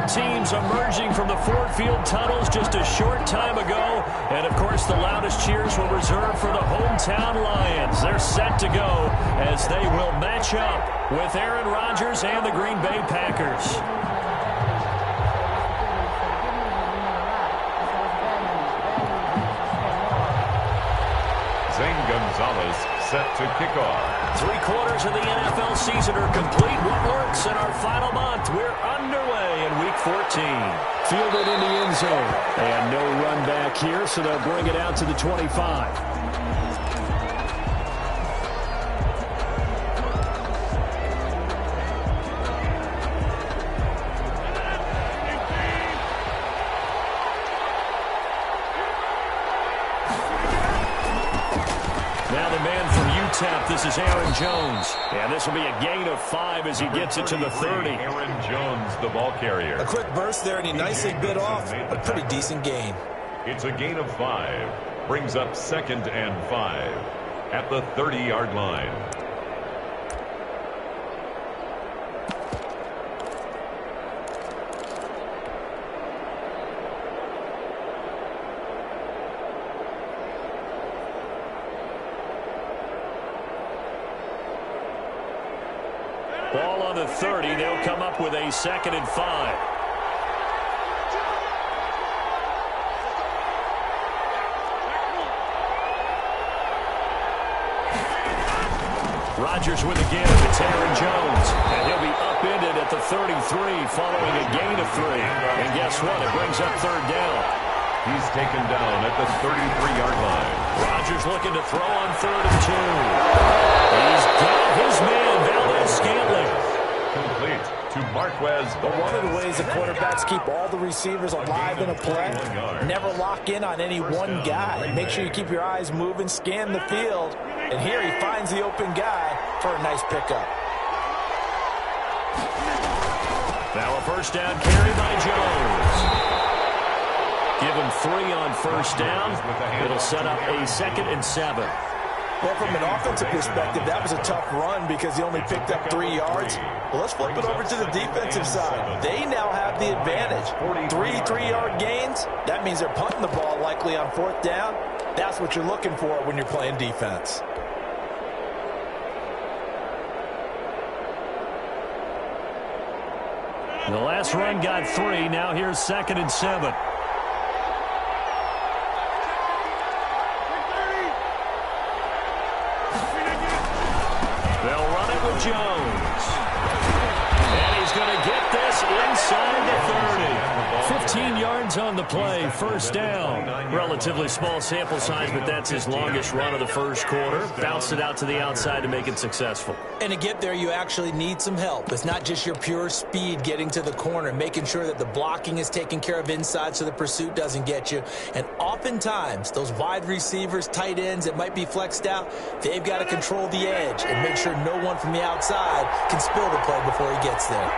teams emerging from the Ford Field tunnels just a short time ago. And, of course, the loudest cheers were reserved for the hometown Lions. They're set to go as they will match up with Aaron Rodgers and the Green Bay Packers. Zane Gonzalez set to kick off. 3/4 of the NFL season are complete. What works in our final month? We're underway in Week 14. Fielded in the end zone. And no run back here, so they'll bring it out to the 25. Now the man from UTEP, this is Aaron Jones. And this will be a gain of 5 as he gets it to the 30. Aaron Jones, the ball carrier. A quick burst there, and he nicely bit off a pretty decent gain. It's a gain of 5. Brings up 2nd and 5 at the 30-yard line. Ball on the 30. They'll come up with a 2nd and 5. Rodgers with a give. It's Aaron Jones. And he'll be upended at the 33 following a gain of 3. And guess what? It brings up 3rd down. He's taken down at the 33-yard line. Rodgers looking to throw on 3rd and 2. He's got his man, Stanley. Complete to Marquez. But one of the ways the quarterbacks keep all the receivers alive in a play, never lock in on any one guy. Make sure you keep your eyes moving, scan the field. And here he finds the open guy for a nice pickup. Now a 1st down carry by Jones. Give him 3 on 1st down. It'll set up a 2nd and 7. Well, from an offensive perspective, that was a tough run because he only picked up 3 yards. Well, let's flip it over to the defensive side. They now have the advantage. 3 3-yard gains. That means they're punting the ball likely on 4th down. That's what you're looking for when you're playing defense. The last run got 3. Now here's 2nd and 7. They'll run it with Jones. And he's going to get this inside the 30. 15 yards on the play, 1st down. Relatively small sample size, but that's his longest run of the 1st quarter. Bounced it out to the outside to make it successful. And to get there, you actually need some help. It's not just your pure speed getting to the corner, making sure that the blocking is taken care of inside so the pursuit doesn't get you. And oftentimes, those wide receivers, tight ends that might be flexed out, they've got to control the edge and make sure no one from the outside can spill the play before he gets there.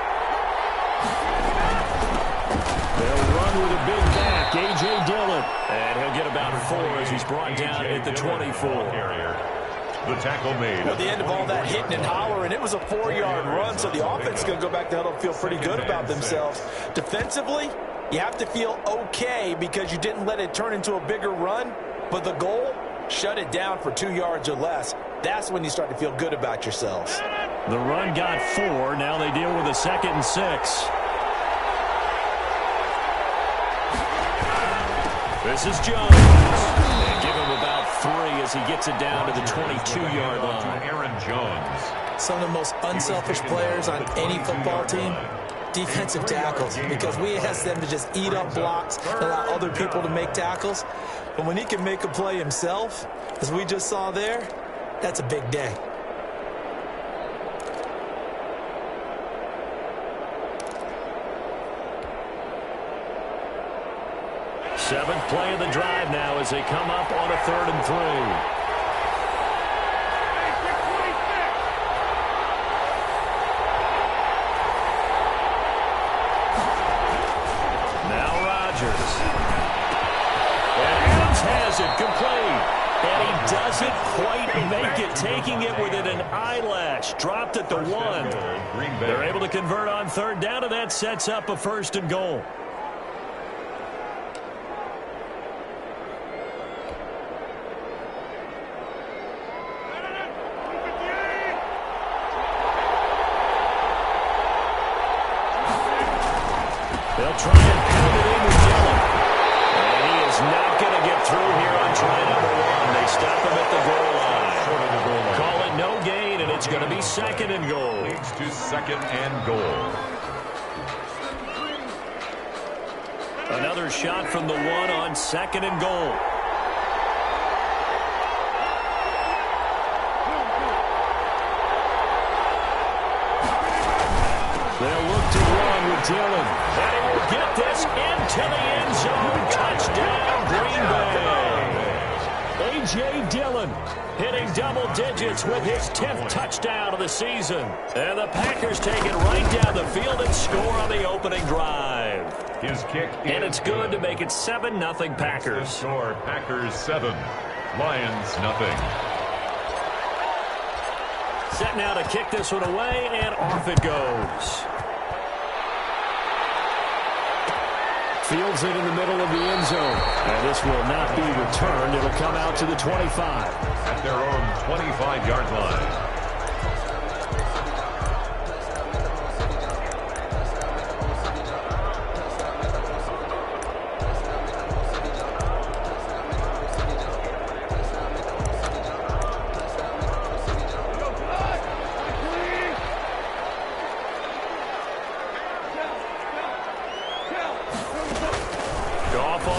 They'll run with a big back, A.J. Dillon. And he'll get about 4 as he's brought down at the 24. The tackle made. Well, the end of all that hitting and hollering, it was a 4-yard run, so the offense is going to go back to huddle and feel pretty good about themselves. Defensively, you have to feel okay because you didn't let it turn into a bigger run, but the goal, shut it down for 2 yards or less. That's when you start to feel good about yourselves. The run got 4. Now they deal with a 2nd and 6. This is Jones. And give him about 3 as he gets it down to the 22-yard line. Aaron Jones. Some of the most unselfish players on any football team, defensive tackles, because we ask them to just eat up blocks and allow other people to make tackles. But when he can make a play himself, as we just saw there, that's a big day. Seventh play of the drive now as they come up on a 3rd and 3. Now Rodgers. And Adams has it complete. And he doesn't quite make it, taking it within an eyelash. Dropped at the 1. They're able to convert on third down, and that sets up a 1st and goal. They'll try and pound it in with Dillon. And he is not going to get through here on try number 1. They stop him at the goal line. Call it no gain, and it's going to be 2nd and goal. Leads to 2nd and goal. Another shot from the 1 on 2nd and goal. They'll look to run with Dillon. And he will get this into the end zone. Touchdown, Green Bay. A.J. Dillon hitting double digits with his 10th touchdown of the season. And the Packers take it right down the field and score on the opening drive. His kick and it's good to make it 7-0 Packers. Score Packers 7, Lions nothing. Set now to kick this one away, and off it goes. Fields it in the middle of the end zone. And this will not be returned. It'll come out to the 25. At their own 25-yard line.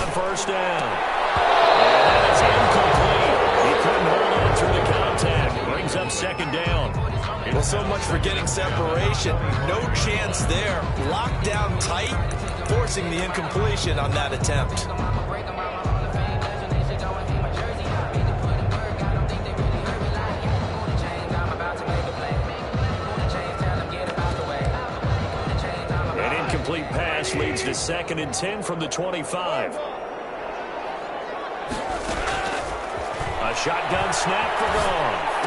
First down. And that is incomplete. He couldn't hold on through the contact. Brings up 2nd down. Well, so much for getting separation. No chance there. Locked down tight, forcing the incompletion on that attempt. An incomplete pass leads to 2nd and 10 from the 25. A shotgun snap for Goff.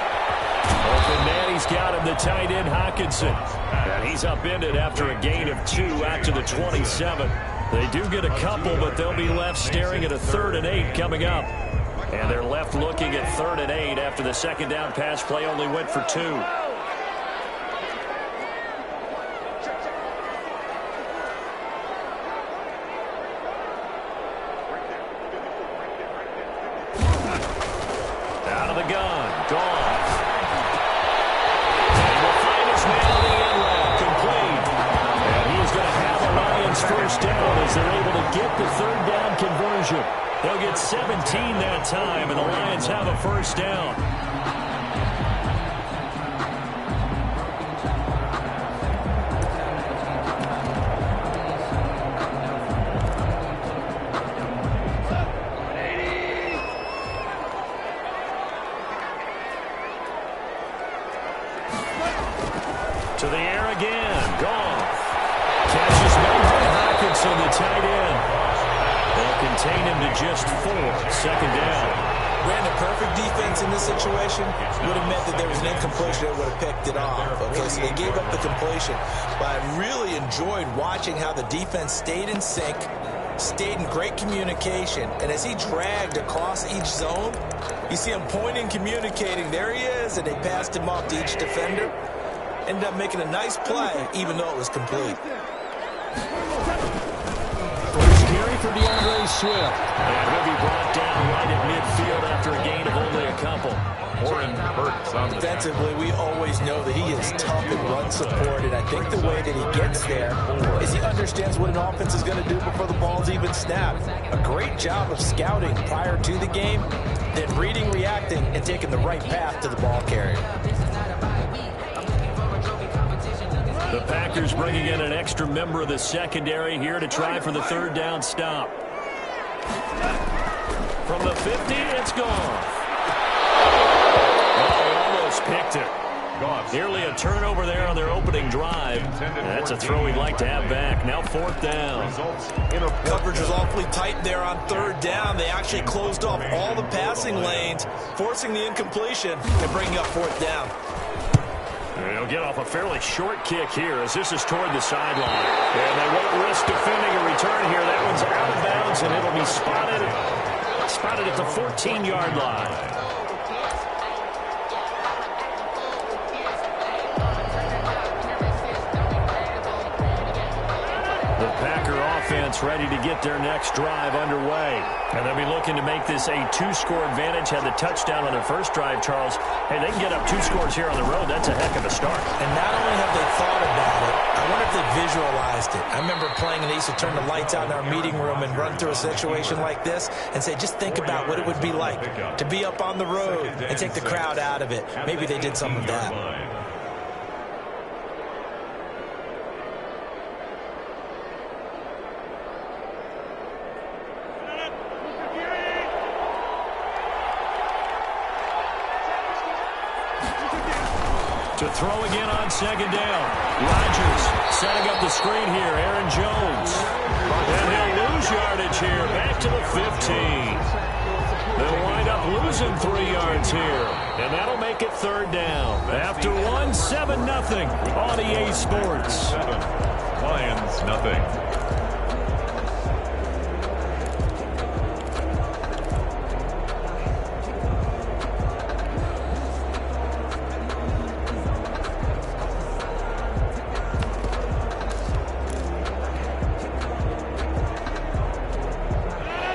Open man, he's got him, the tight end Hockenson. And he's upended after a gain of 2 out to the 27. They do get a couple, but they'll be left staring at a 3rd and 8 coming up. And they're left looking at 3rd and 8 after the 2nd down pass play only went for 2. They'll get 17 that time, and the Lions have a 1st down. To the air again. Goff. Catches made by Hockenson, the tight end. They'll contain him to just 4. 2nd down. Brandon, perfect defense in this situation would have meant that there was an incompletion that would have picked it off. Okay, so they gave up the completion. But I really enjoyed watching how the defense stayed in sync, stayed in great communication, and as he dragged across each zone, you see him pointing, communicating. There he is, and they passed him off to each defender. Ended up making a nice play, even though it was complete. For DeAndre Swift. And he'll be brought down right at midfield after a gain of only a couple. Defensively, we always know that he is tough in run support, and I think the way that he gets there is he understands what an offense is going to do before the ball's even snapped. A great job of scouting prior to the game, then reading, reacting, and taking the right path to the ball carrier. The Packers bringing in an extra member of the secondary here to try for the 3rd down stop. From the 50, it's gone. Oh, he almost picked it. Nearly a turnover there on their opening drive. That's a throw he'd like to have back. Now 4th down. Coverage was awfully tight there on 3rd down. They actually closed off all the passing lanes, forcing the incompletion and bringing up 4th down. They'll get off a fairly short kick here as this is toward the sideline. And they won't risk defending a return here. That one's out of bounds, and it'll be spotted at the 14-yard line. The Packer offense ready to get their next drive underway. And they'll be looking to make this a 2-score advantage. Had the touchdown on their first drive, Charles. Hey, they can get up 2 scores here on the road. That's a heck of a start. And not only have they thought about it, I wonder if they visualized it. I remember playing and they used to turn the lights out in our meeting room and run through a situation like this and say, just think about what it would be like to be up on the road and take the crowd out of it. Maybe they did some of that. To throw again on 2nd down. Rodgers setting up the screen here. Aaron Jones. And he'll lose yardage here. Back to the 15. They'll wind up losing 3 yards here. And that'll make it 3rd down. After 7-0 on EA Sports. Lions, nothing.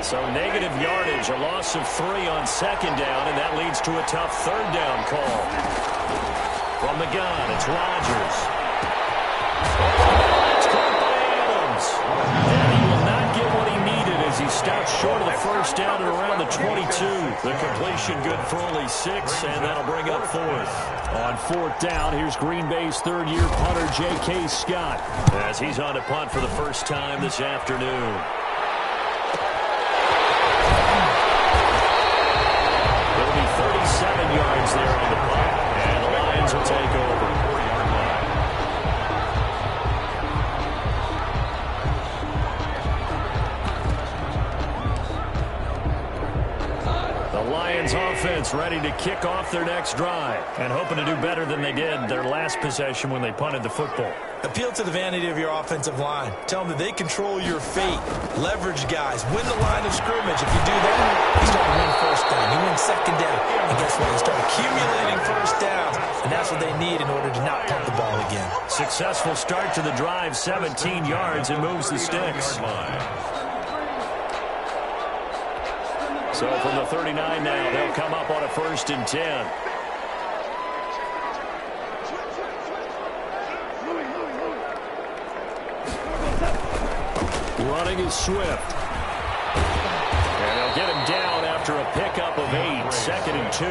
So negative yardage, a loss of 3 on 2nd down, and that leads to a tough 3rd down call. From the gun, it's Rodgers. It's caught by Adams. And he will not get what he needed as he stopped short of the 1st down at around the 22. The completion good for only 6, and that'll bring up 4th. On 4th down, here's Green Bay's 3rd-year punter, J.K. Scott, as he's on to punt for the first time this afternoon. It'll be 37 yards there on the punt, and the Lions will take over. The Lions offense ready to kick off their next drive and hoping to do better than they did their last possession when they punted the football. Appeal to the vanity of your offensive line. Tell them that they control your fate. Leverage guys. Win the line of scrimmage. If you do that, you start to win 1st down. You win 2nd down. And guess what? You start accumulating 1st downs. And that's what they need in order to not punt the ball again. Successful start to the drive. 17 yards and moves the sticks. So from the 39 now, they'll come up on a 1st and 10. Running is Swift. And they'll get him down after a pickup of 8. 2nd and 2.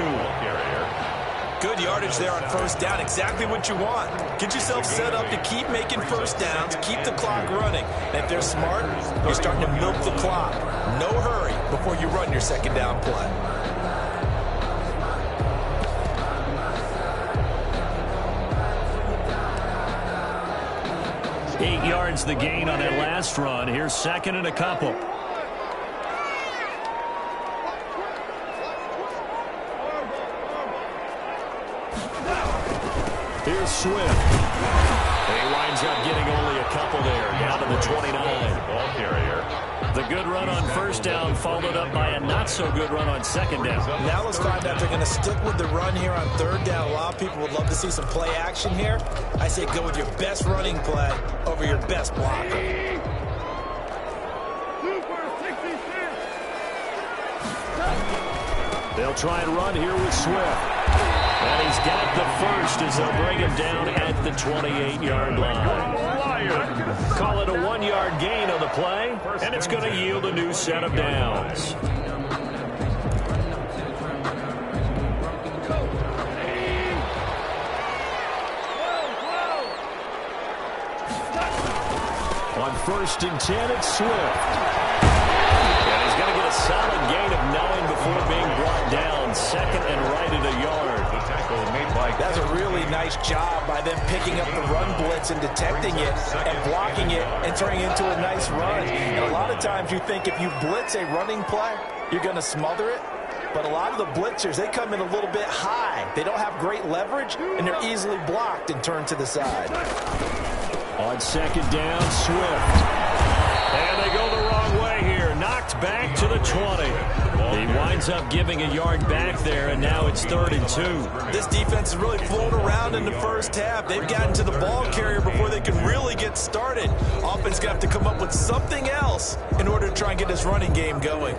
Good yardage there on 1st down. Exactly what you want. Get yourself set up to keep making 1st downs. Keep the clock running. And if they're smart, you're starting to milk the clock. No hurry before you run your 2nd down play. Eight yards the gain on that last run. Here's 2nd and a couple. Here's Swift. And he winds up getting only a couple there. Down to the 29. Ball carrier. The good run on 1st down followed up by a not-so-good run on 2nd down. Now let's find out if they're going to stick with the run here on 3rd down. A lot of people would love to see some play action here. I say go with your best running play over your best blocker. They'll try and run here with Swift. And he's got the 1st as they'll bring him down at the 28-yard line. Call it a 1-yard gain on the play, and it's going to yield a new set of downs. On 1st and 10, it's Swift. And he's going to get a solid gain of 9 before being brought down. 2nd and right at a yard. That's a really nice job by them picking up the run blitz and detecting it and blocking it and turning it into a nice run. And a lot of times you think if you blitz a running play, you're going to smother it. But a lot of the blitzers, they come in a little bit high. They don't have great leverage, and they're easily blocked and turned to the side. On second down, Swift. And they go the wrong way here. Knocked back to the 20. He winds up giving a yard back there, and now it's 3rd and 2. This defense is really flown around in the first half. They've gotten to the ball carrier before they can really get started. Offense got to come up with something else in order to try and get this running game going.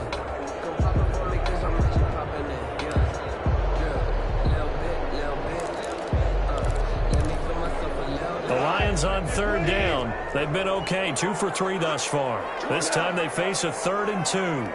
The Lions on 3rd down. They've been okay, 2 for 3 thus far. This time they face a 3rd and 2.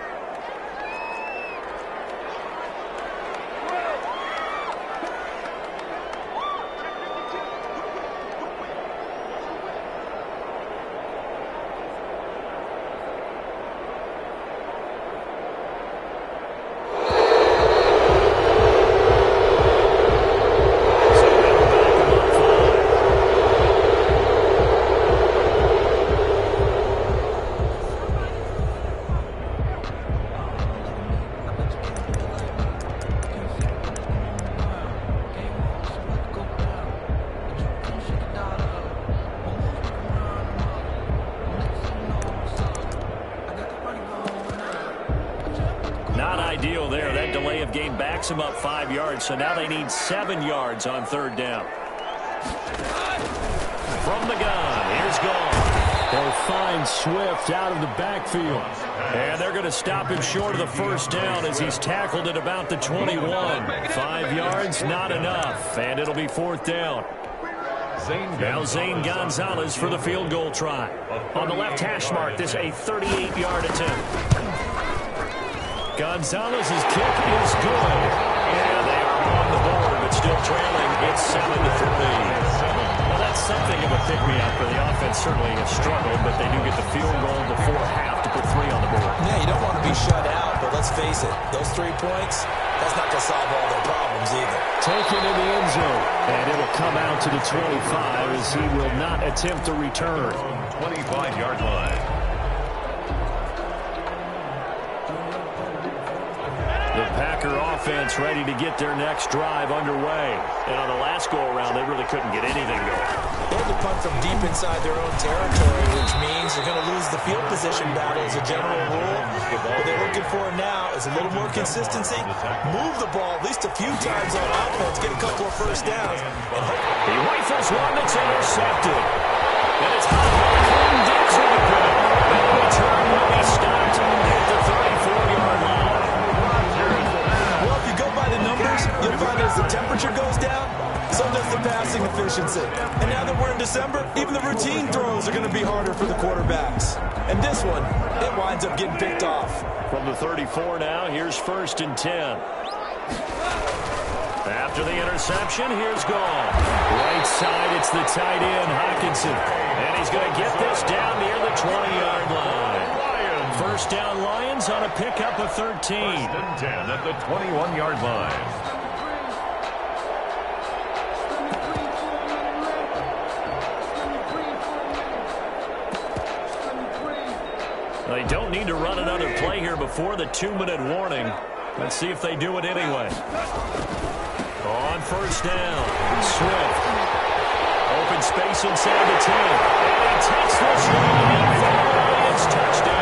Deal there. That delay of game backs them up 5 yards, so now they need 7 yards on 3rd down. From the gun, here's Gone. They'll find Swift out of the backfield. And they're going to stop him short of the 1st down as he's tackled at about the 21. 5 yards, not enough, and it'll be 4th down. Now Zane Gonzalez for the field goal try. On the left hash mark, this a 38-yard attempt. Gonzalez's kick is good. And they are on the board, but still trailing. It's 7-3. Well, that's something of a pick-me-up, but the offense certainly has struggled, but they do get the field goal before half to put 3 on the board. Yeah, you don't want to be shut out, but let's face it, those 3 points, that's not going to solve all their problems either. Taken in the end zone, and it'll come out to the 25 as he will not attempt a return. 25-yard line. The Packer offense ready to get their next drive underway. And on the last go-around, they really couldn't get anything going. They had to punt from deep inside their own territory, which means they're going to lose the field position battle as a general rule. What they're looking for now is a little more consistency. Move the ball at least a few times on offense, get a couple of 1st downs. And he rifles one that's intercepted. And it's Clean Dix with the grip. And the return will be stopped at the 34-yard line. You'll find as the temperature goes down, so does the passing efficiency. And now that we're in December, even the routine throws are going to be harder for the quarterbacks. And this one, it winds up getting picked off. From the 34 now, here's 1st and 10. After the interception, here's Gone. Right side, it's the tight end, Hockenson. And he's going to get this down near the 20-yard line. 1st down Lions on a pickup of 13. 1st and 10 at the 21-yard line. They don't need to run another play here before the 2-minute warning. Let's see if they do it anyway. On 1st down, Swift. Open space inside the 10. And he takes this run for the Lions touchdown.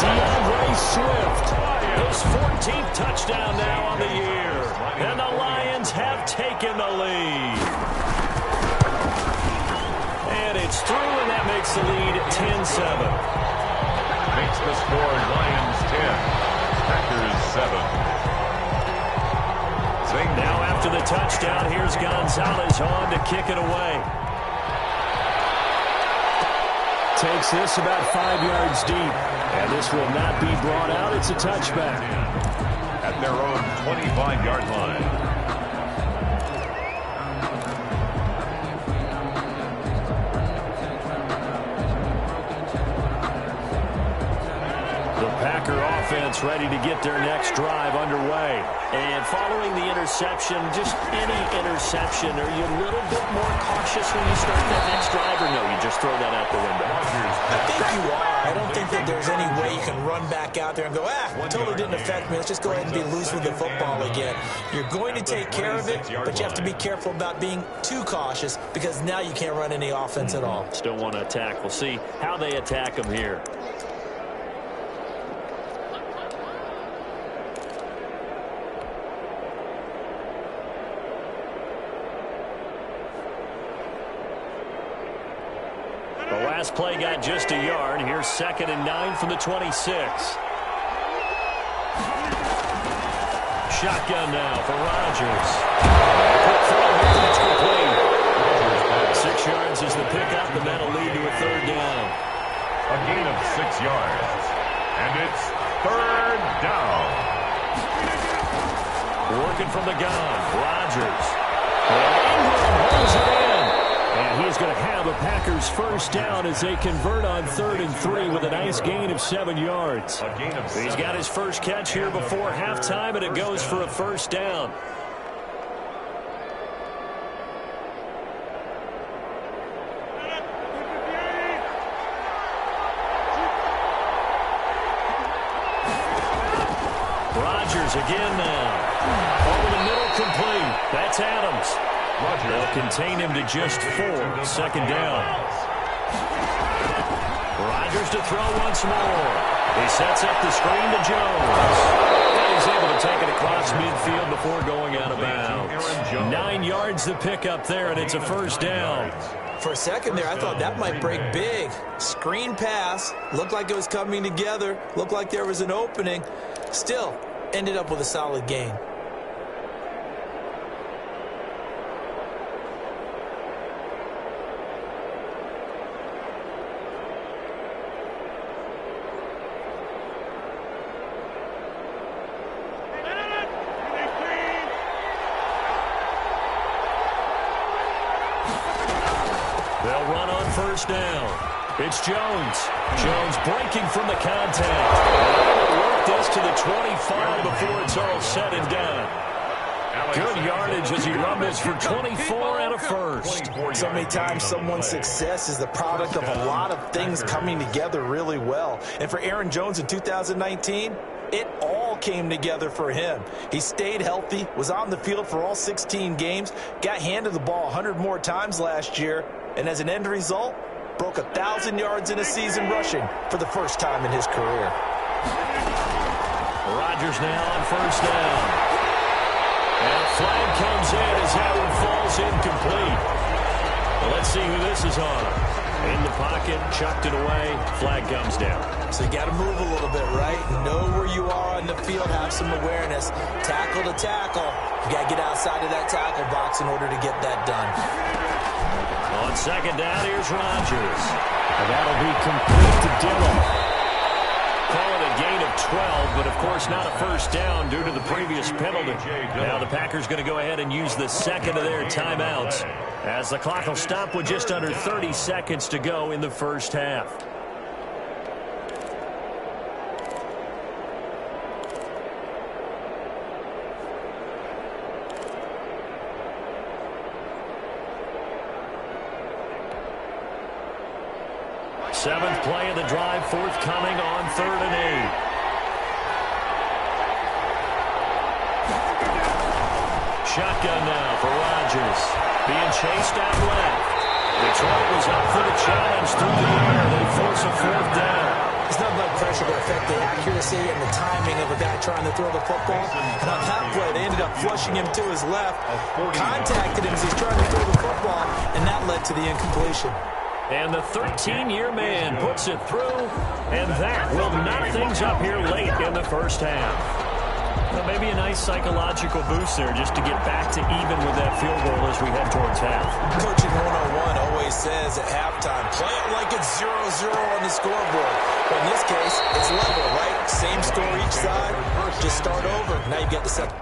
DeAndre Swift, his 14th touchdown now on the year. And the Lions have taken the lead. And it's through, and that makes the lead 10-7. Makes the score Lions 10, Packers 7. Now after the touchdown, here's Gonzalez on to kick it away. Takes this about 5 yards deep. And this will not be brought out. It's a touchback. At their own 25-yard line. The Packer offense ready to get their next drive underway. And following the interception, just any interception, are you a little bit more cautious when you start that next drive, or no, you just throw that out the window? I think you are. I don't think that there's any way you can run back out there and go, totally didn't affect me. Let's just go ahead and be loose with the football again. You're going to take care of it, but you have to be careful about being too cautious because now you can't run any offense at all. Still want to attack. We'll see how they attack them here. The last play got just a yard. Here's 2nd and 9 from the 26. Shotgun now for Rodgers. Quick throw here, and it's complete. 6 yards is the pickup, and that'll lead to a 3rd down. A gain of 6 yards. And it's 3rd down. Working from the gun, Rodgers. And Ingram holds it in. And he's going to have a Packers first down as they convert on 3rd and 3 with a nice gain of 7 yards. He's got his first catch here before halftime, and it goes for a first down. Rodgers again now. Over the middle, complete. That's Adams. They'll contain him to just 4. 2nd down. Rodgers to throw once more. He sets up the screen to Jones. And he's able to take it across midfield before going out of bounds. 9 yards to pick up there, and it's a first down. For a second there, I thought that might break big. Screen pass. Looked like it was coming together. Looked like there was an opening. Still, ended up with a solid gain. They'll run on first down. It's Jones. Jones breaking from the contact. They'll work this to the 25 before it's all said and done. Good yardage as he rumbles for 24 and a first. So many times someone's success is the product of a lot of things coming together really well. And for Aaron Jones in 2019, it all came together for him. He stayed healthy, was on the field for all 16 games, got handed the ball 100 more times last year, and as an end result, broke 1,000 yards in a season rushing for the first time in his career. Rodgers now on first down. And a flag comes in as that one falls incomplete. Well, let's see who this is on. In the pocket, chucked it away, flag comes down. So you got to move a little bit, right? Know where you are on the field, have some awareness. Tackle to tackle. You got to get outside of that tackle box in order to get that done. On 2nd down, here's Rodgers. And that'll be complete to Dillon. Call it a gain of 12, but of course not a first down due to the previous penalty. Now the Packers going to go ahead and use the second of their timeouts as the clock will stop with just under 30 seconds to go in the first half. Seventh play of the drive forthcoming on 3rd and 8. Shotgun now for Rodgers. Being chased out left. Detroit was up for the challenge through the air. They force a 4th down. There's not much pressure to affect the accuracy and the timing of a guy trying to throw the football. And on that play, they ended up flushing him to his left, contacted him as he's trying to throw the football, and that led to the incompletion. And the 13-year man puts it through, and that will knock things up here late in the first half. Well, maybe a nice psychological boost there just to get back to even with that field goal as we head towards half. Coaching 101 always says at halftime, play it like it's 0-0 on the scoreboard. But in this case, it's level, right? Same score each side. Just start over. Now you get the second.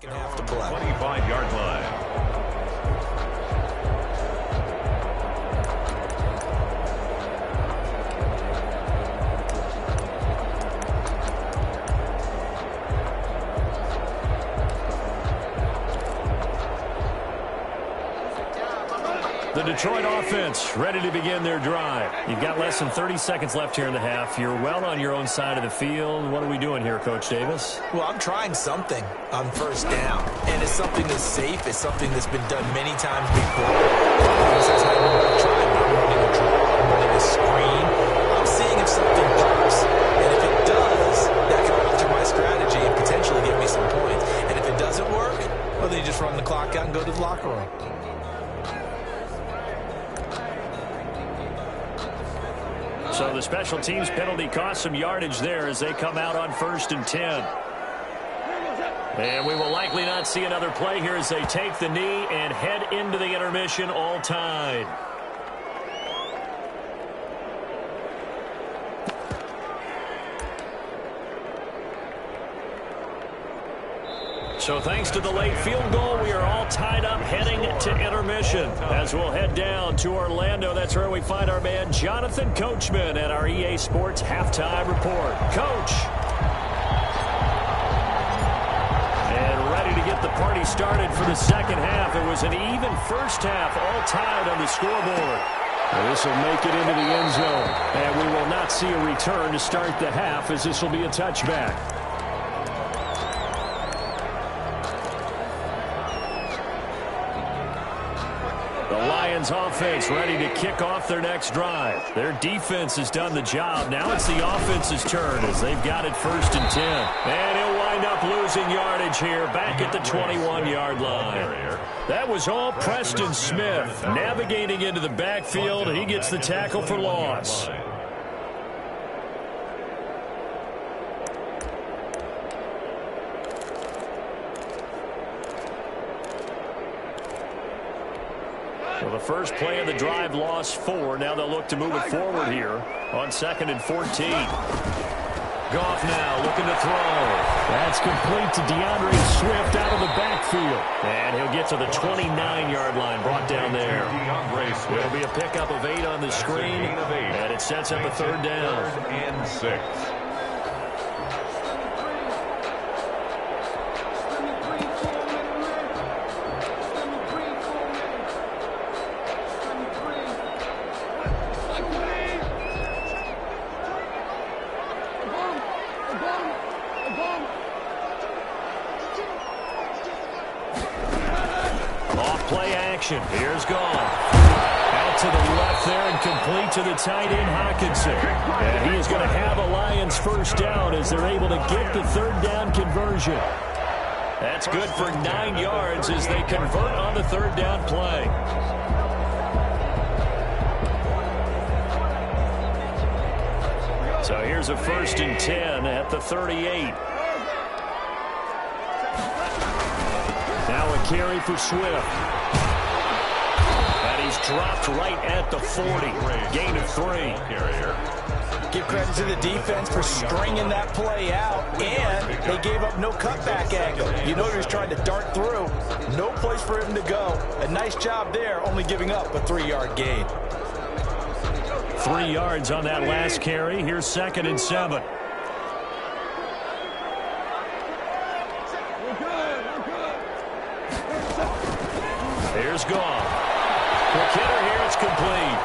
Have to play. 25-yard line. The Detroit offense ready to begin their drive. You've got less than 30 seconds left here in the half. You're well on your own side of the field. What are we doing here, Coach Davis? Well, I'm trying something on first down, and it's something that's safe. It's something that's been done many times before. This says I'm running a draw, I'm running a screen. I'm seeing if something pops, and if it does, that can alter my strategy and potentially give me some points. And if it doesn't work, well, then you just run the clock out and go to the locker room. So the special teams penalty cost some yardage there as they come out on 1st and 10. And we will likely not see another play here as they take the knee and head into the intermission all tied. So thanks to the late field goal, we are all tied up heading to intermission. As we'll head down to Orlando, that's where we find our man Jonathan Coachman at our EA Sports Halftime Report. Coach. And ready to get the party started for the second half. It was an even first half, all tied on the scoreboard. This will make it into the end zone. And we will not see a return to start the half as this will be a touchback. Offense ready to kick off their next drive. Their defense has done the job. Now it's the offense's turn as they've got it 1st and 10. And he'll wind up losing yardage here back at the 21-yard line. That was all Preston Smith navigating into the backfield. He gets the tackle for loss. Well, the first play of the drive lost 4. Now they'll look to move it forward here on 2nd and 14. Goff now looking to throw. That's complete to DeAndre Swift out of the backfield. And he'll get to the 29-yard line, brought down there. It'll be a pickup of 8 on the screen, and it sets up a 3rd down. 3rd and 6. Here's Goff. Out to the left there and complete to the tight end, Hockenson. And he is going to have a Lions first down as they're able to get the 3rd down conversion. That's good for 9 yards as they convert on the 3rd down play. So here's a 1st and 10 at the 38. Now a carry for Swift. He's dropped right at the 40. Gain of 3. Give credit to the defense for stringing that play out, and they gave up no cutback angle. You know he was trying to dart through. No place for him to go. A nice job there, only giving up a 3-yard gain. 3 yards on that last carry. Here's 2nd and 7. Here's Goff. Quick hitter here, it's complete.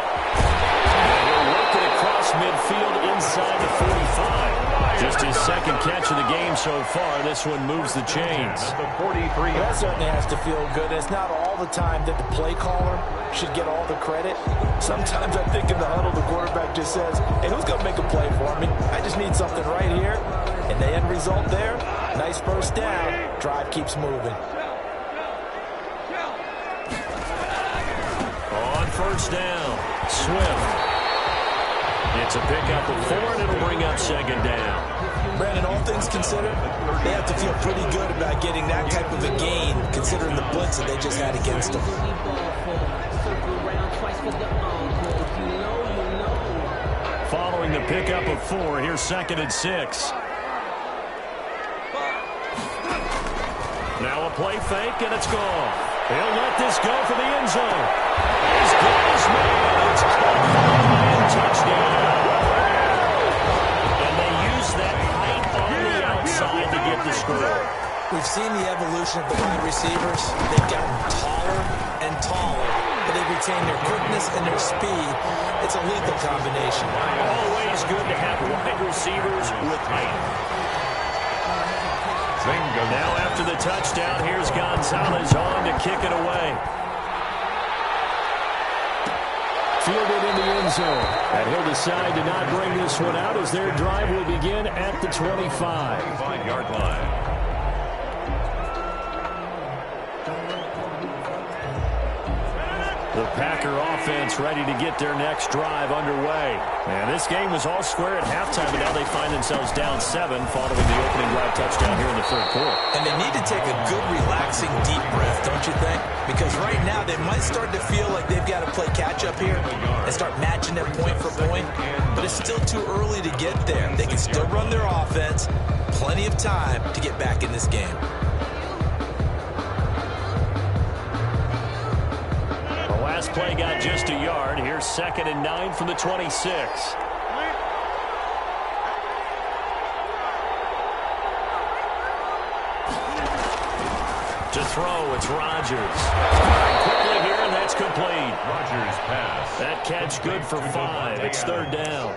And he'll work it across midfield inside the 45. Just his 2nd catch of the game so far. This one moves the chains. The 43. That certainly has to feel good. It's not all the time that the play caller should get all the credit. Sometimes I think in the huddle, the quarterback just says, hey, who's going to make a play for me? I just need something right here. And the end result there, nice first down. Drive keeps moving. First down, Swift. It's a pickup of 4, and it'll bring up 2nd down. Brandon, all things considered, they have to feel pretty good about getting that type of a gain, considering the blitz that they just had against them. Following the pickup of 4, here's 2nd and 6. Now a play fake, and it's gone. He'll let this go for the end zone. His goal is made. It's caught for the Lion touchdown. And they use that height on the outside to get the score. We've seen the evolution of the wide receivers. They've gotten taller and taller, but they've retained their quickness and their speed. It's a lethal combination. Always good to have wide receivers with height. Now after the touchdown, here's Gonzalez on to kick it away. Fielded in the end zone. And he'll decide to not bring this one out as their drive will begin at the 25. 25-yard line. The Packer offense ready to get their next drive underway. And this game was all square at halftime, but now they find themselves down 7 following the opening drive touchdown here in the third quarter. And they need to take a good, relaxing, deep breath, don't you think? Because right now they might start to feel like they've got to play catch-up here and start matching them point for point. But it's still too early to get there. They can still run their offense. Plenty of time to get back in this game. Last play got just a yard. Here's 2nd and 9 from the 26. To throw, it's Rodgers. Quickly here, and that's complete. Rodgers pass. That catch good for 5. It's 3rd down.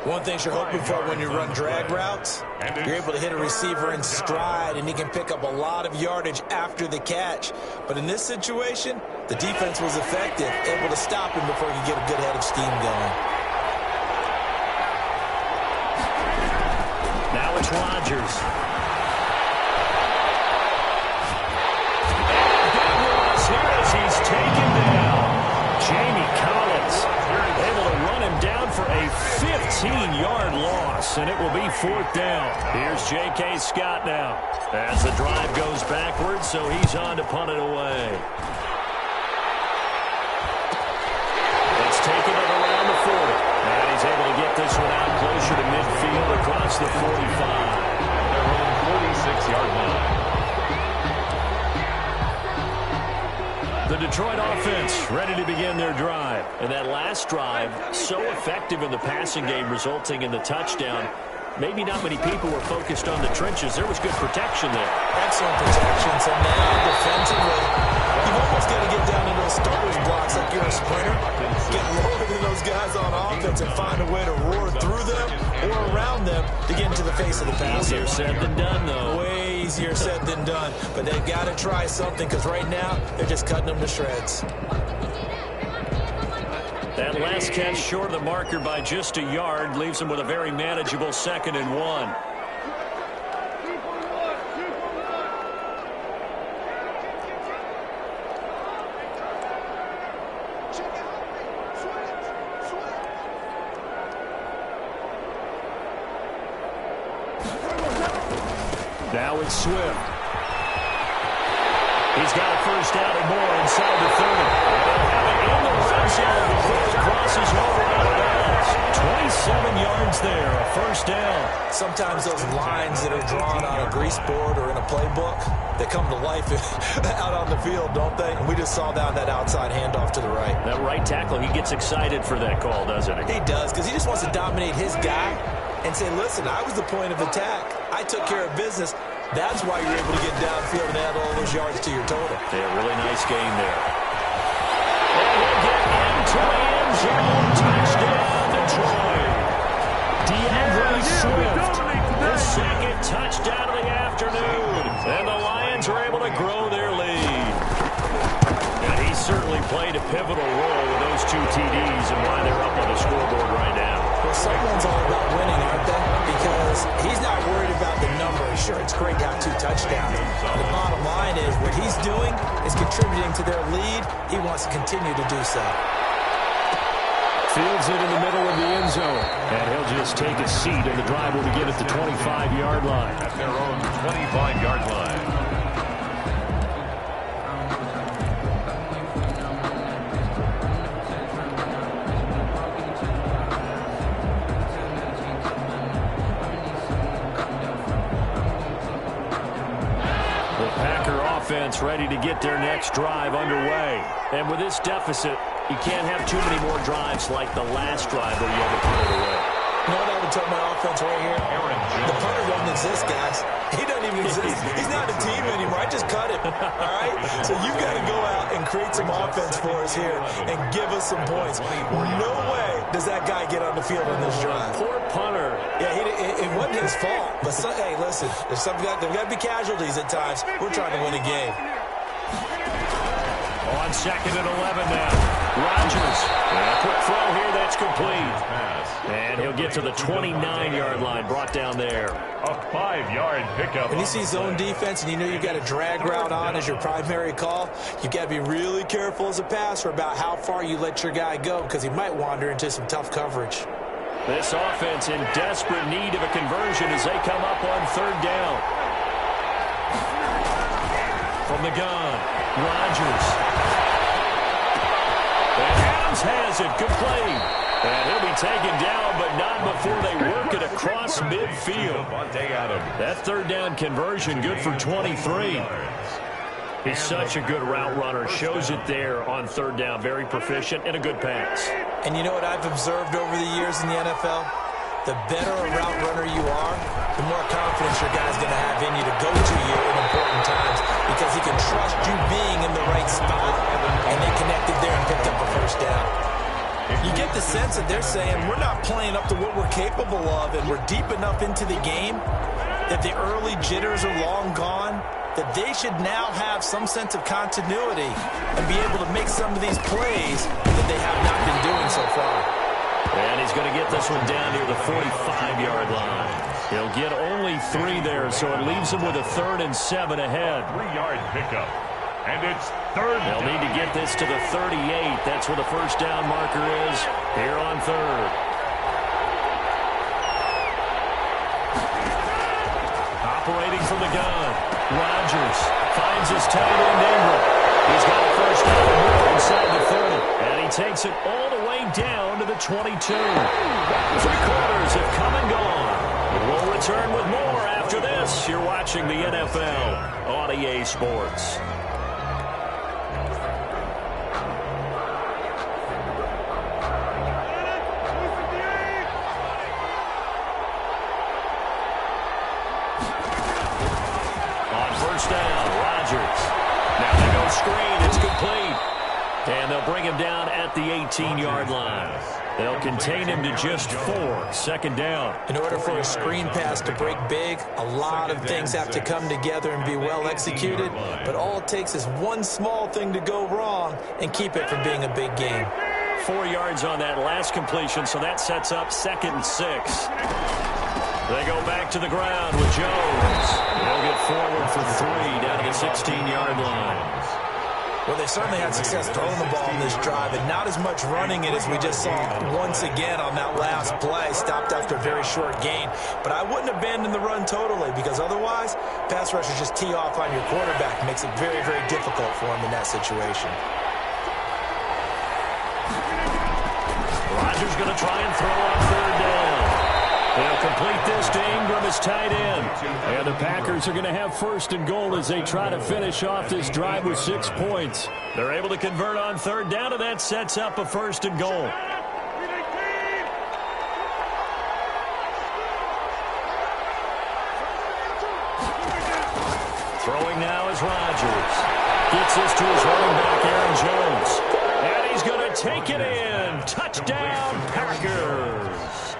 One thing you're hoping for when you run drag routes, you're able to hit a receiver in stride, and he can pick up a lot of yardage after the catch. But in this situation, the defense was effective, able to stop him before he could get a good head of steam going. Now it's Rodgers. Here as he's taken down. Jamie Collins able to run him down for a 15-yard loss, and it will be 4th down. Here's J.K. Scott now as the drive goes backwards, so he's on to punt it away. It's taken it around the 40, and he's able to get this one out closer to midfield across the 45. Their own 46-yard line. The Detroit offense ready to begin their drive. And that last drive, so effective in the passing game, resulting in the touchdown. Maybe not many people were focused on the trenches. There was good protection there. Excellent protection. So now defensively, you've almost got to get down to those starters blocks like you're a sprinter. Get lower than those guys on offense and find a way to roar through them or around them to get into the face of the passer. Easier said than done, though. Way easier said than done. But they've got to try something because right now they're just cutting them to shreds. That last catch short of the marker by just a yard leaves him with a very manageable 2nd and 1. Now it's Swift. He's got a 1st down and more inside the 30. In the red zone before it crosses over out of bounds. 27 yards there, a 1st down. Sometimes those lines that are drawn on a grease board or in a playbook, they come to life out on the field, don't they? And we just saw down that outside handoff to the right. That right tackle, he gets excited for that call, doesn't he? He does, because he just wants to dominate his guy and say, listen, I was the point of attack. I took care of business. That's why you're able to get downfield and add all those yards to your total. Yeah, really nice game there. And we'll get into the end zone. Touchdown, Detroit. DeAndre Swift, the 2nd touchdown of the afternoon. And the Lions are able to grow their lead. And he certainly played a pivotal role with those 2 TDs and why they're up on the scoreboard right now. Well, someone's all about winning, aren't they? Because he's not worried about the numbers. Sure, it's great to have 2 touchdowns. The bottom line is what he's doing is contributing to their lead. He wants to continue to do so. Fields it in the middle of the end zone. And he'll just take a seat, and the drive will begin at the 25-yard line. At their own 25-yard line. offense ready to get their next drive underway. And with this deficit, you can't have too many more drives like the last drive where you had to put it away. You know what I would tell my offense right here? The punter doesn't exist, guys. He doesn't even exist. He's not a team anymore. I just cut him. All right? So you've got to go out and create some offense for us here and give us some points. No way does that guy get on the field on this drive. Poor punter. Yeah, it wasn't his fault. But, hey, listen, there's got to be casualties at times. We're trying to win a game. On 2nd and 11 now. Rodgers. And a quick throw here that's complete. And he'll get to the 29-yard line, brought down there. A 5-yard pickup. When you see zone defense and you know you've got a drag route on as your primary call, you've got to be really careful as a passer about how far you let your guy go because he might wander into some tough coverage. This offense in desperate need of a conversion as they come up on 3rd down. From the gun, Rodgers. And Adams has it, complete. And he'll be taken down, but not before they work it across midfield. That 3rd down conversion, good for 23. He's such a good route runner. Shows it there on 3rd down. Very proficient and a good pass. And you know what I've observed over the years in the NFL? The better a route runner you are, the more confidence your guy's going to have in you to go to you in important times because he can trust you being in the right spot. And they connected there and picked up a 1st down. You get the sense that they're saying we're not playing up to what we're capable of and we're deep enough into the game that the early jitters are long gone, that they should now have some sense of continuity and be able to make some of these plays that they have not been doing so far. And he's going to get this one down near the 45-yard line. He'll get only 3 there, so it leaves him with a 3rd and 7 ahead. 3-yard pickup. And it's 3rd down. They'll need to get this to the 38. That's where the 1st down marker is here on 3rd. Operating from the gun. Rodgers finds his tight end Ingram. He's got a 1st down more inside the 30. And he takes it all the way down to the 22. 3 quarters have come and gone. We'll return with more after this. You're watching the NFL on EA Sports. And they'll bring him down at the 18-yard line. They'll contain him to just 4. 2nd down. In order for a screen pass to break big, a lot of things have to come together and be well executed. But all it takes is one small thing to go wrong and keep it from being a big game. 4 yards on that last completion, so that sets up 2nd and 6. They go back to the ground with Jones. They'll get forward for 3 down to the 16-yard line. Well, they certainly had success throwing the ball in this drive, and not as much running it as we just saw once again on that last play. Stopped after a very short gain. But I wouldn't abandon the run totally, because otherwise, pass rushers just tee off on your quarterback. It makes it very, very difficult for him in that situation. Rodgers going to try and throw on 3rd down. They'll complete this to Ingram as tight end. And the Packers are going to have 1st and goal as they try to finish off this drive with 6 points. They're able to convert on 3rd down, and that sets up a 1st and goal. Throwing now is Rodgers. Gets this to his running back, Aaron Jones. And he's going to take it in. Touchdown, Packers.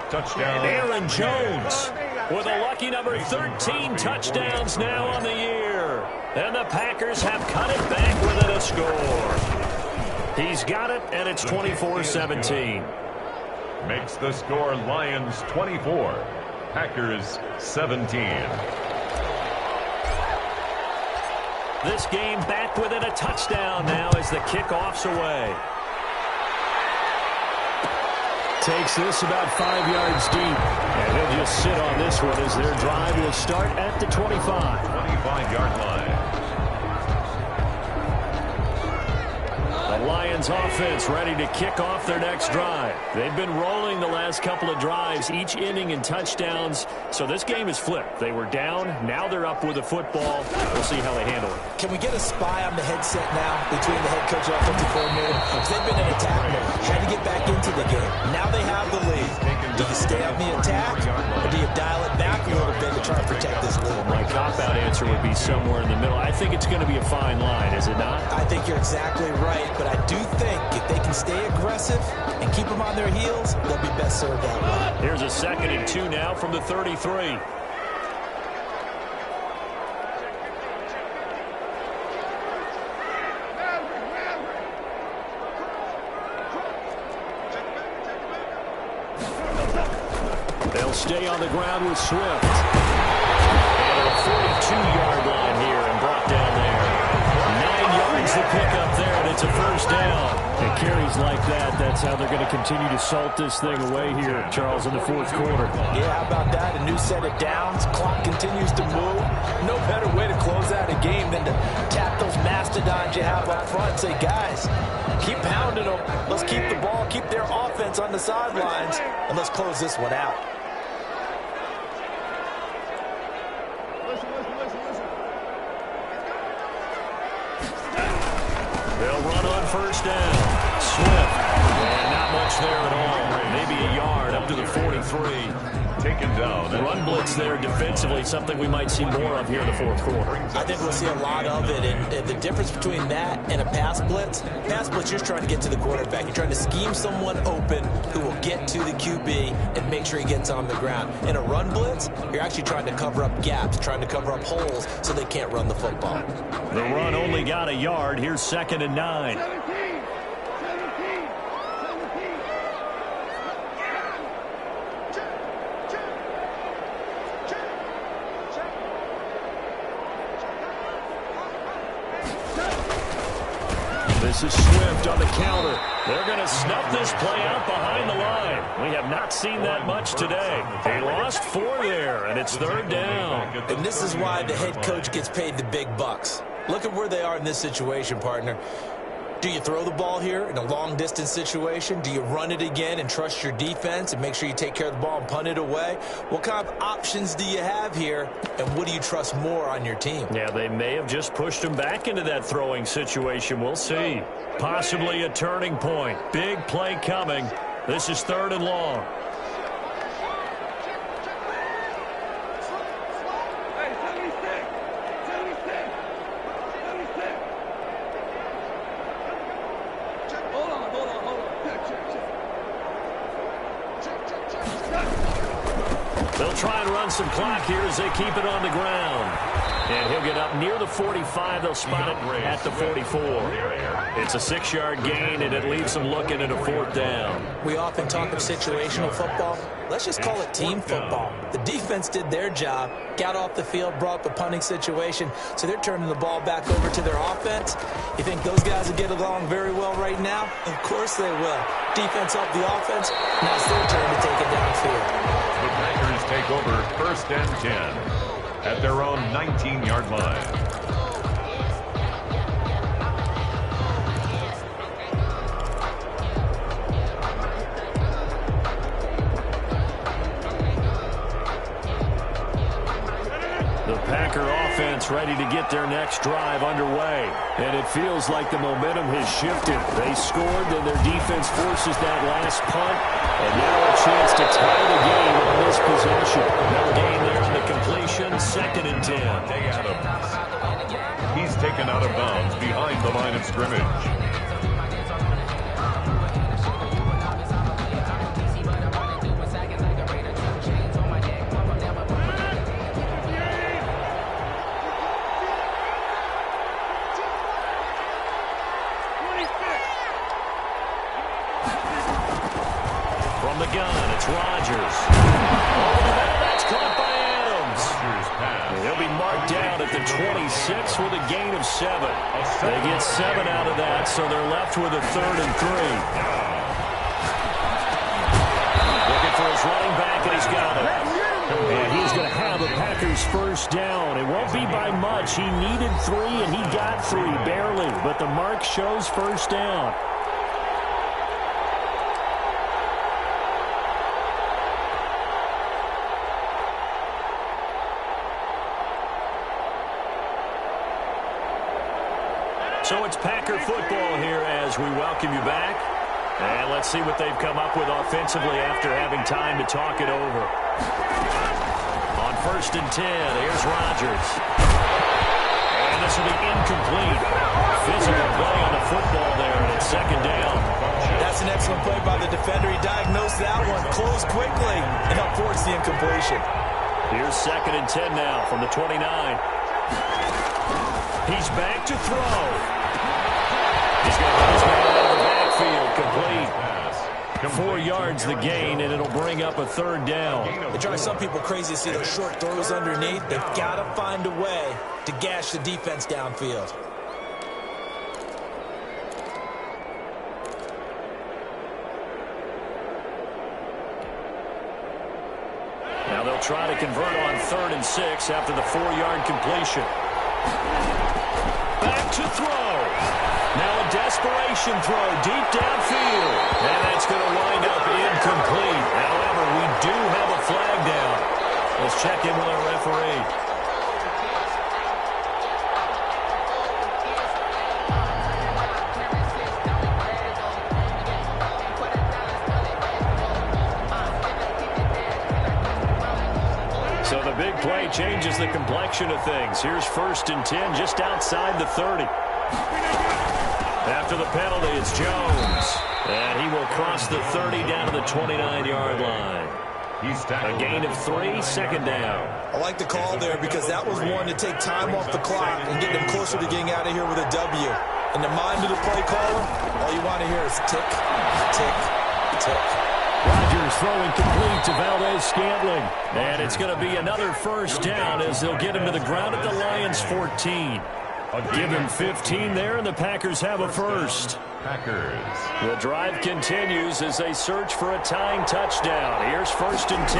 Touchdown. Aaron Jones with a lucky number 13 touchdowns now on the year. And the Packers have cut it back within a score. He's got it, and it's 24-17. Makes the score Lions 24, Packers 17. This game back within a touchdown now as the kickoff's away. Takes this about 5 yards deep. And he'll just sit on this one as their drive will start at the 25. 25-yard line. The Lions Lions offense ready to kick off their next drive. They've been rolling the last couple of drives, each inning in touchdowns. So this game is flipped. They were down. Now they're up with the football. We'll see how they handle it. Can we get a spy on the headset now between the head coach and offensive coordinator? Because they've been in attack mode. Had to get back into the game. Now they have the lead. Do you stay on the attack, or do you dial it back a little bit to try and protect this lead? My cop-out answer would be somewhere in the middle. I think it's going to be a fine line, is it not? I think you're exactly right, but I do think if they can stay aggressive and keep them on their heels, they'll be best served that way. Here's a 2nd and 2 now from the 33. They'll stay on the ground with Swift. And a 42-yard line here and brought down there. 9 yards to pick up there, and it's a first down. And carries like that, that's how they're going to continue to salt this thing away here, Charles, in the fourth quarter. Yeah, how about that? A new set of downs. Clock continues to move. No better way to close out a game than to tap those mastodons you have up front. Say, guys, keep pounding them. Let's keep the ball, keep their offense on the sidelines, and let's close this one out. They'll run on first down. Swift. And not much there at all. Maybe a yard up to the 43. Taken down. Run blitz there defensively, something we might see more of here in the fourth quarter. I think we'll see a lot of it. And the difference between that and a pass blitz, you're just trying to get to the quarterback. You're trying to scheme someone open who will get to the QB and make sure he gets on the ground. In a run blitz, you're actually trying to cover up gaps, trying to cover up holes so they can't run the football. The run only got a yard. Here's 2nd and 9. This is Swift on the counter. They're going to snuff this play out behind the line. We have not seen that much today. They lost 4 there, and it's 3rd down. And this is why the head coach gets paid the big bucks. Look at where they are in this situation, partner. Do you throw the ball here in a long-distance situation? Do you run it again and trust your defense and make sure you take care of the ball and punt it away? What kind of options do you have here, and what do you trust more on your team? Yeah, they may have just pushed him back into that throwing situation. We'll see. Possibly a turning point. Big play coming. This is 3rd and long. They'll try and run some clock here as they keep it on the ground. And he'll get up near the 45. They'll spot it at the 44. It's a 6-yard gain, and it leaves them looking at a 4th down. We often talk of situational football. Let's just call it team football. The defense did their job, got off the field, brought the punting situation, so they're turning the ball back over to their offense. You think those guys will get along very well right now? Of course they will. Defense helped the offense. Now it's their turn to take it downfield. The Packers take over 1st and 10 at their own 19-yard line. The Packer offense ready to get their next drive underway. And it feels like the momentum has shifted. They scored, then their defense forces that last punt. And now a chance to tie the game on this possession. No gain there on the completion. 2nd and 10. He's taken out of bounds behind the line of scrimmage. From the gun, it's Rodgers. Over the middle, that's caught by Adams. He'll be marked down at the 26 with a gain of 7. They get 7 out of that, so they're left with a 3rd and 3. Looking for his running back, and he's got it. And he's going to have a Packers first down. It won't be by much. He needed 3, and he got 3, barely. But the mark shows first down. So it's Packer football here as we welcome you back. And let's see what they've come up with offensively after having time to talk it over. On 1st and 10, here's Rodgers. And this will be incomplete. Physical play on the football there, and it's 2nd down. That's an excellent play by the defender. He diagnosed that one, closed quickly, and helped force the incompletion. Here's 2nd and 10 now from the 29. He's back to throw. He's going to put his man out of the backfield, complete. 4 yards the gain, and it'll bring up a 3rd down. It drives some people crazy to see those short throws underneath. They've got to find a way to gash the defense downfield. Now they'll try to convert on 3rd and 6 after the 4-yard completion. Back to throw. Now a desperation throw deep downfield. And that's going to wind up incomplete. However, we do have a flag down. Let's check in with our referee. So the big play changes the complexion of things. Here's 1st and 10 just outside the 30. After the penalty, it's Jones. And he will cross the 30 down to the 29-yard line. A gain of 3, 2nd down. I like the call there because that was one to take time off the clock and get them closer to getting out of here with a W. In the mind of the play caller, all you want to hear is tick, tick, tick. Rodgers throwing complete to Valdez-Scantling. And it's going to be another 1st down as they'll get him to the ground at the Lions' 14. Give him 15 there, and the Packers have a 1st. Packers. The drive continues as they search for a tying touchdown. Here's 1st and 10.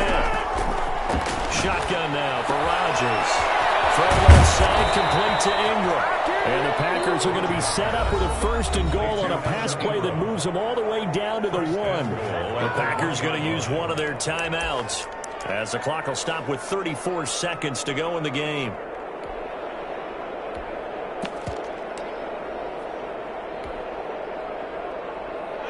Shotgun now for Rodgers. From left side, complete to Ingram. And the Packers are going to be set up with a 1st and goal on a pass play that moves them all the way down to the 1. The Packers going to use one of their timeouts as the clock will stop with 34 seconds to go in the game.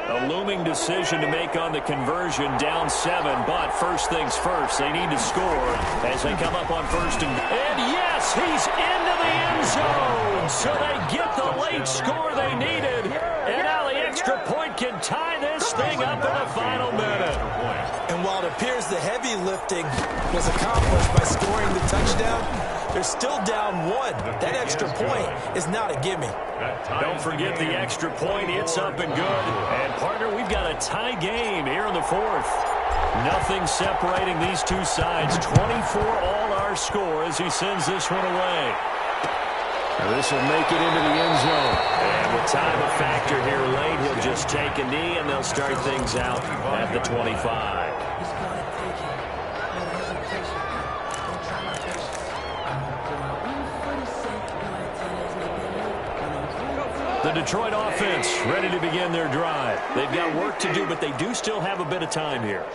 A looming decision to make on the conversion, down 7, but first things first, they need to score as they come up on 1st and yes, he's into the end zone, so they get the late score they needed, and now the extra point can tie this thing up in the final minute. And while it appears the heavy lifting was accomplished by scoring the touchdown, they're still down 1. That extra point is not a gimme. Don't forget the extra point. It's up and good. And, partner, we've got a tie game here in the 4th. Nothing separating these two sides. 24 all our score as he sends this one away. This will make it into the end zone. And with time a factor here late, he'll just take a knee, and they'll start things out at the 25. The Detroit offense ready to begin their drive. They've got work to do, but they do still have a bit of time here.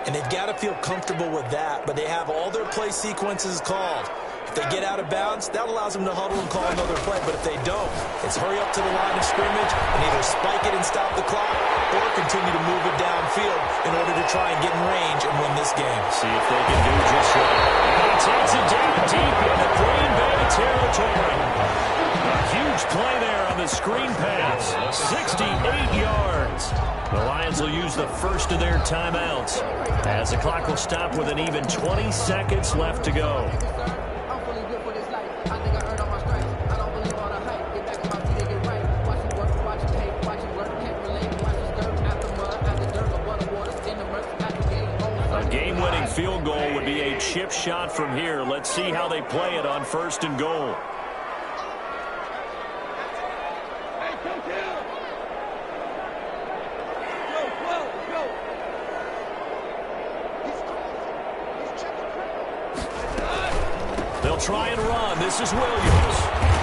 And they've got to feel comfortable with that, but they have all their play sequences called. If they get out of bounds, that allows them to huddle and call another play. But if they don't, it's hurry up to the line of scrimmage and either spike it and stop the clock or continue to move it downfield in order to try and get in range and win this game. See if they can do just that. And he takes it down deep into Green Bay territory. A huge play there on the screen pass. 68 yards. The Lions will use the first of their timeouts as the clock will stop with an even 20 seconds left to go. A game-winning field goal would be a chip shot from here. Let's see how they play it on 1st and goal. They'll try and run. This is Williams.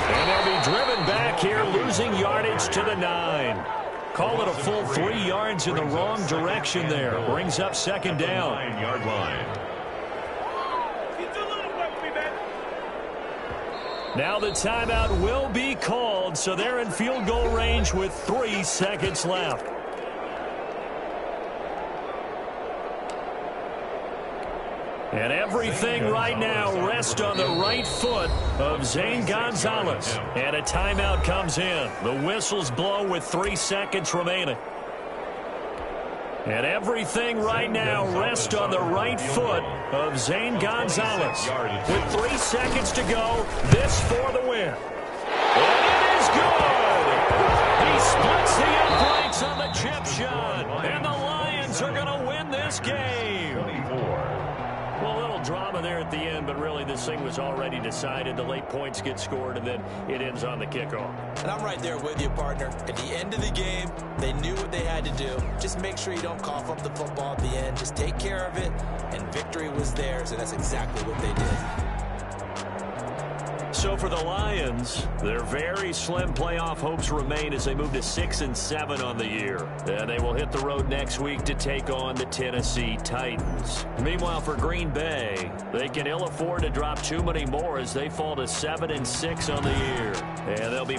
And they'll be driven back here, losing yardage to the 9. Call it a full 3 yards in the wrong direction there. Brings up 2nd down. 9-yard line. Now the timeout will be called, so they're in field goal range with 3 seconds left. And everything right now rests on the right foot of Zane Gonzalez. And a timeout comes in. The whistles blow with 3 seconds remaining. And everything right now rests on the right foot of Zane Gonzalez. With 3 seconds to go, this for the win. And it is good! He splits the uprights on the chip shot. And the Lions are going to win this game. 24. Well, a little drama there at the end, but really this thing was already decided. The late points get scored, and then it ends on the kickoff. And I'm right there with you, partner. At the end of the game, they knew what they had to do. Just make sure you don't cough up the football at the end. Just take care of it, and victory was theirs, and that's exactly what they did. So for the Lions, their very slim playoff hopes remain as they move to 6-7 on the year. And they will hit the road next week to take on the Tennessee Titans. Meanwhile, for Green Bay, they can ill afford to drop too many more as they fall to 7-6 on the year. And they'll be